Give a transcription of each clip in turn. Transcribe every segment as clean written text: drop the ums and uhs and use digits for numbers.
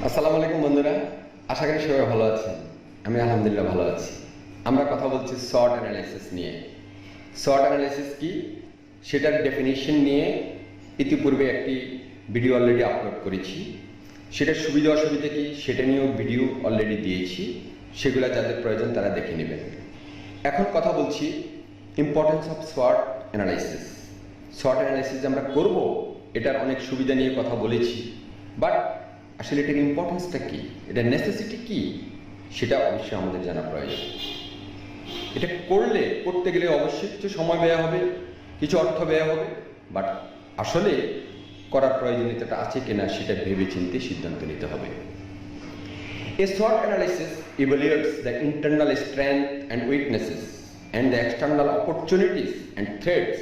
আসসালামু আলাইকুম বন্ধুরা, আশা করি সবাই ভালো আছেন। আমি আলহামদুলিল্লাহ ভালো আছি। আমরা কথা বলছি SWOT অ্যানালাইসিস নিয়ে। SWOT অ্যানালাইসিস কি সেটার ডেফিনিশন নিয়ে ইতিপূর্বে একটি ভিডিও অলরেডি আপলোড করেছি। সেটার সুবিধা অসুবিধা কি সেটা নিয়েও ভিডিও অলরেডি দিয়েছি, সেগুলো যাদের প্রয়োজন তারা দেখে নেবেন। এখন কথা বলছি importance of SWOT analysis. SWOT analysis আমরা করব, এটার অনেক সুবিধা নিয়ে কথা বলেছি, বাট আসলে এটার ইম্পর্টেন্সটা কী, এটার নেসেসিটি কী, সেটা অবশ্যই আমাদের জানা প্রয়োজন। এটা করতে গেলে অবশ্যই কিছু সময় ব্যয় হবে, কিছু অর্থ ব্যয় হবে, বাট আসলে করার প্রয়োজনীয়তাটা আছে কিনা সেটা ভেবে চিন্তে সিদ্ধান্ত নিতে হবে। A SWOT analysis evaluates the internal strengths and weaknesses and the external opportunities and threats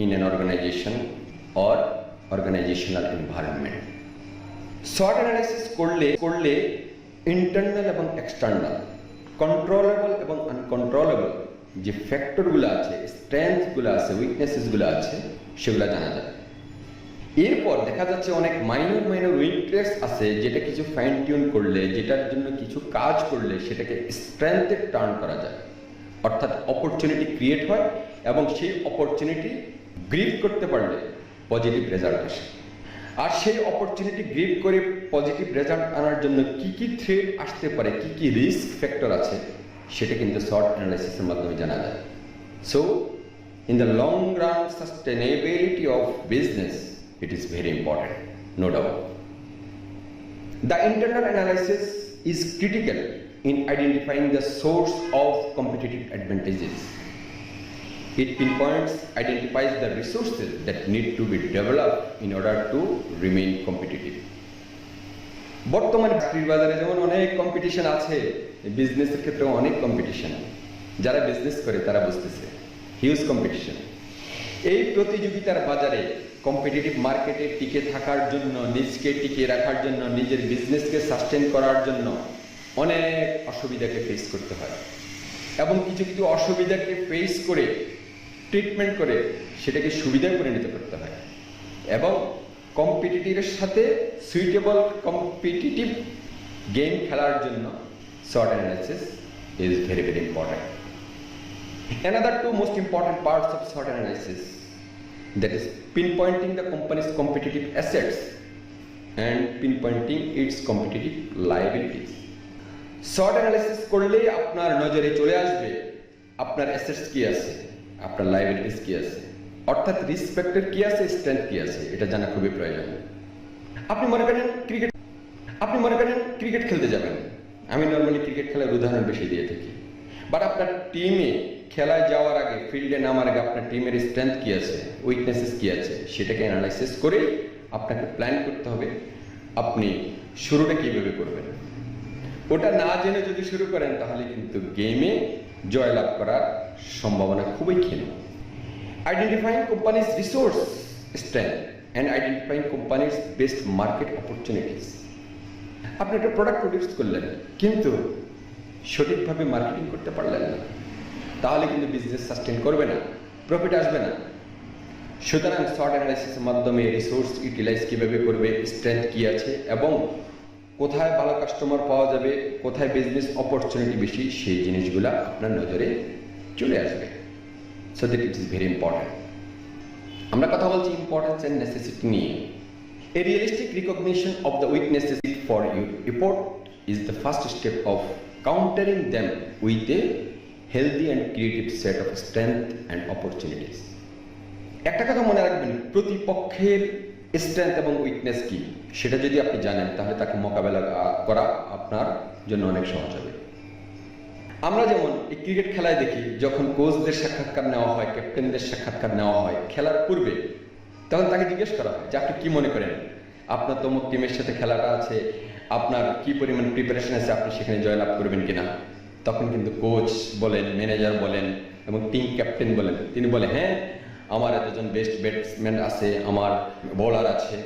in an organization or organizational environment. SWOT analysis করলে ইন্টারনাল এবং এক্সটার্নাল, কন্ট্রোলেবল এবং আনকন্ট্রোলেবল যে ফ্যাক্টরগুলো আছে, স্ট্রেংথগুলো আছে, উইকনেসেসগুলো আছে, সেগুলো জানা যায়। এরপর দেখা যাচ্ছে অনেক মাইনর উইকনেস আছে যেটা কিছু ফাইন টিউন করলে, যেটার জন্য কিছু কাজ করলে সেটাকে স্ট্রেংথে টার্ন করা যায়, অর্থাৎ অপরচুনিটি ক্রিয়েট হয় এবং সেই অপরচুনিটি গ্রিপ করতে পারলে পজিটিভ রেজাল্ট আসে। আর সেই অপরচুনিটি গ্রিপ করে পজিটিভ রেজাল্ট আনার জন্য কি কি থ্রেট আসতে পারে, কি কি রিস্ক ফ্যাক্টর আছে, সেটা কিন্তু SWOT অ্যানালাইসিসের মাধ্যমে জানা যায়। So in the long run sustainability of business it is very important, no doubt. The internal analysis is critical in identifying the source of competitive advantages. It identifies the resources that need to be developed in order to remain competitive. বর্তমানে চাকরির বাজারে যেমন অনেক competition আছে, বিজনেসের ক্ষেত্রেও অনেক competition. যারা বিজনেস করে তারা বুঝতেছে হিউজ কম্পিটিশন। এই প্রতিযোগিতার বাজারে, কম্পিটিটিভ মার্কেটে টিকে থাকার জন্য, নিজকে টিকে রাখার জন্য, নিজের বিজনেসকে সাস্টেন করার জন্য অনেক অসুবিধাকে ফেস করতে হয় এবং কিছু কিছু অসুবিধাকে ফেস করে ট্রিটমেন্ট করে সেটাকে সুবিধা করে নিতে করতে হয় এবং কম্পিটিটিভের সাথে সুইটেবল কম্পিটিটিভ গেম খেলার জন্য SWOT analysis is very important. Another two most important parts of SWOT analysis, that is pinpointing the company's competitive assets and pinpointing its competitive liabilities. SWOT analysis করলে আপনার নজরে চলে আসবে আপনার অ্যাসেটস কি আছে, আপনার লায়াবিলিটিস কি আছে, অর্থাৎ রিস্ক ফ্যাক্টর কি আছে, স্ট্রেংথ কি আছে, এটা জানা খুবই প্রয়োজন। আপনি মনে করেন ক্রিকেট খেলতে যাবেন। আমি নর্মালি ক্রিকেট খেলার উদাহরণ বেশি দিয়ে থাকি, বাট আপনার টিমে খেলায় যাওয়ার আগে, ফিল্ডে নামার আগে আপনার টিমের স্ট্রেংথ কি আছে, উইকনেসেস কি আছে, সেটাকে অ্যানালাইসিস করে আপনাকে প্ল্যান করতে হবে আপনি শুরুটা কীভাবে করবেন। ওটা না জেনে যদি শুরু করেন তাহলে কিন্তু গেমে জয়লাভ করার সম্ভাবনা খুবই ক্ষীণ। Identifying companies resource strength and identifying companies best market opportunities. আপনি একটা প্রোডাক্ট প্রডিউস করলেন কিন্তু সঠিকভাবে মার্কেটিং করতে পারলেন না, তাহলে কিন্তু বিজনেস সাস্টেন করবে না, প্রফিট আসবে না। সুতরাং SWOT অ্যানালাইসিসের মাধ্যমে রিসোর্স ইউটিলাইজ কীভাবে করবে, স্ট্রেংথ কী আছে এবং কোথায় ভালো কাস্টমার পাওয়া যাবে, কোথায় বিজনেস অপরচুনিটি বেশি, সেই জিনিসগুলো আপনার নজরে চলে আসবে। So that it is very important. আমরা কথা বলছি ইম্পর্টেন্স অ্যান্ড নেসেসিটি নিয়ে। A realistic recognition of the weaknesses for your report is the first step of countering them with a healthy and creative set of strength and opportunities. একটা কথা মনে রাখবেন, প্রতিপক্ষের strength এবং উইকনেস কি সেটা যদি আপনি জানেন তাহলে তাকে মোকাবেলা করা আপনার জন্য অনেক সহজ হবে। আমরা যেমন এই ক্রিকেট খেলায় দেখি, যখন কোচদের সাক্ষাৎকার নেওয়া হয়, ক্যাপ্টেনদের সাক্ষাৎকার নেওয়া হয় খেলার পূর্বে, তখন তাকে জিজ্ঞেস করা হয় যে আপনি কি মনে করেন আপনার তমুক টিমের সাথে খেলাটা আছে, আপনার কি পরিমাণ প্রিপারেশন আছে, আপনি সেখানে জয়লাভ করবেন কিনা। তখন কিন্তু কোচ বলেন, ম্যানেজার বলেন এবং টিম ক্যাপ্টেন বলেন, তিনি বলে হ্যাঁ আমার এতজন বেস্ট ব্যাটসম্যান আছে, আমার বোলার আছে,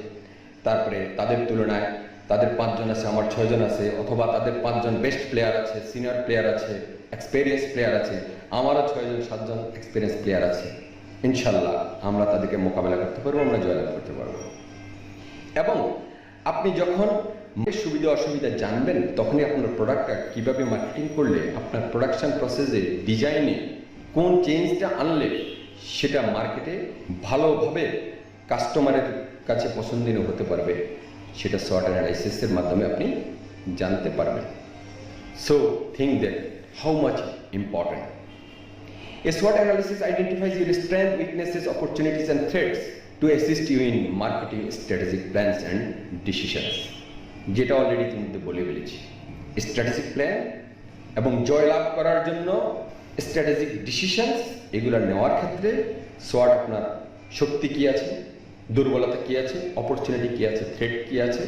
তারপরে তাদের তুলনায় তাদের 5 জন আছে, আমার 6 জন আছে, অথবা তাদের 5 জন বেস্ট প্লেয়ার আছে, সিনিয়র প্লেয়ার আছে, এক্সপেরিয়েন্স প্লেয়ার আছে, আমারও 6 জন 7 জন এক্সপেরিয়েন্স প্লেয়ার আছে, ইনশাল্লাহ আমরা তাদেরকে মোকাবেলা করতে পারবো, আমরা জয়লাভ করতে পারবো। এবং আপনি যখন সুবিধা অসুবিধা জানবেন, তখনই আপনার প্রোডাক্টটা কীভাবে মার্কেটিং করলে আপনার প্রোডাকশন প্রসেসে ডিজাইনে কোন চেঞ্জটা আনলে সেটা মার্কেটে ভালোভাবে কাস্টমারের কাছে পছন্দনীয় হতে পারবে, সেটা SWOT অ্যানালাইসিসের মাধ্যমে আপনি জানতে পারবেন। So think that how much important. A SWOT analysis identifies your strengths, weaknesses, opportunities and threats to assist you in marketing strategic plans and decisions. যেটা অলরেডি তোমাদের বলে ফেলেছি, স্ট্র্যাটেজিক প্ল্যান এবং জয়লাভ করার জন্য স্ট্র্যাটেজিক ডিসিশনস, এগুলো নেওয়ার ক্ষেত্রে SWOT আপনার শক্তি কী আছে, দুর্বলতা কী আছে, অপরচুনিটি কী আছে, থ্রেট কী আছে,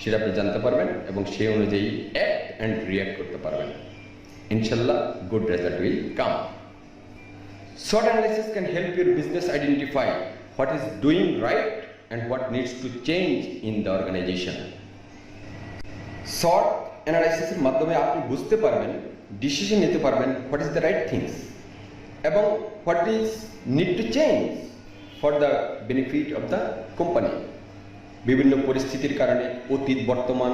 সেটা আপনি জানতে পারবেন এবং সেই অনুযায়ী অ্যাক্ট অ্যান্ড রিয়াক্ট করতে পারবেন। ইনশাল্লাহ good result will come. SWOT analysis can help your business identify what is doing right and what needs to change in the organization. SWOT analysis এর মাধ্যমে আপনি বুঝতে পারবেন, ডিসিশন নিতে পারবেন what is the right things এবং what is need to change for the benefit of the company. বিভিন্ন পরিস্থিতির কারণে অতীত, বর্তমান,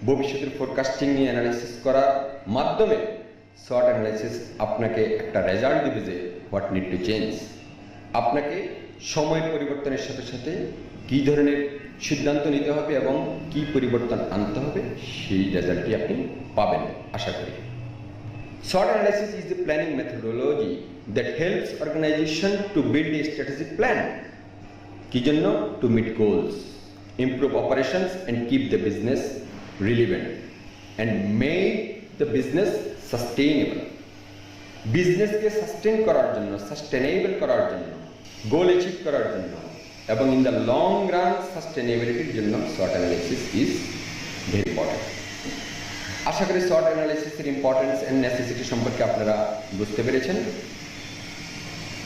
ভবিষ্যতের ফোরকাস্টিং নিয়ে অ্যানালাইসিস করার মাধ্যমে SWOT অ্যানালাইসিস আপনাকে একটা রেজাল্ট দেবে যে হোয়াট নিড টু চেঞ্জ। আপনাকে সময়ের পরিবর্তনের সাথে সাথে কী ধরনের সিদ্ধান্ত নিতে হবে এবং কী পরিবর্তন আনতে হবে, সেই রেজাল্টটি আপনি পাবেন আশা করি। SWOT analysis is the planning methodology that helps organization to build a strategic plan. কি জন্য? To meet goals, improve operations and keep the business relevant and make the business sustainable. বিজনেসকে সাস্টেইন করার জন্য, সাস্টেনেবল করার জন্য, গোল achieve করার জন্য এবং ইন দ্য লং রান সাস্টেনেবিলিটির জন্য SWOT analysis is very important. আশা করি SWOT অ্যানালাইসিসের ইম্পর্টেন্স অ্যান্ড নেসেসিটি সম্পর্কে আপনারা বুঝতে পেরেছেন।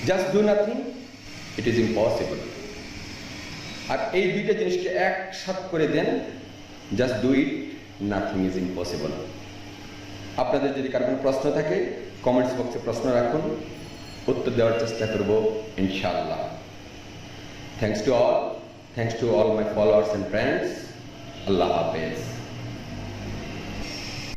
Just do nothing, it is impossible. আর এই দুইটা জিনিসকে একসাথে করে দেন, just do it, nothing is impossible. আপনাদের যদি কারো কোনো প্রশ্ন থাকে কমেন্টস বক্সে প্রশ্ন রাখুন, উত্তর দেওয়ার চেষ্টা করব ইনশাআল্লাহ। Thanks to all my followers and friends. আল্লাহ হাফেজ।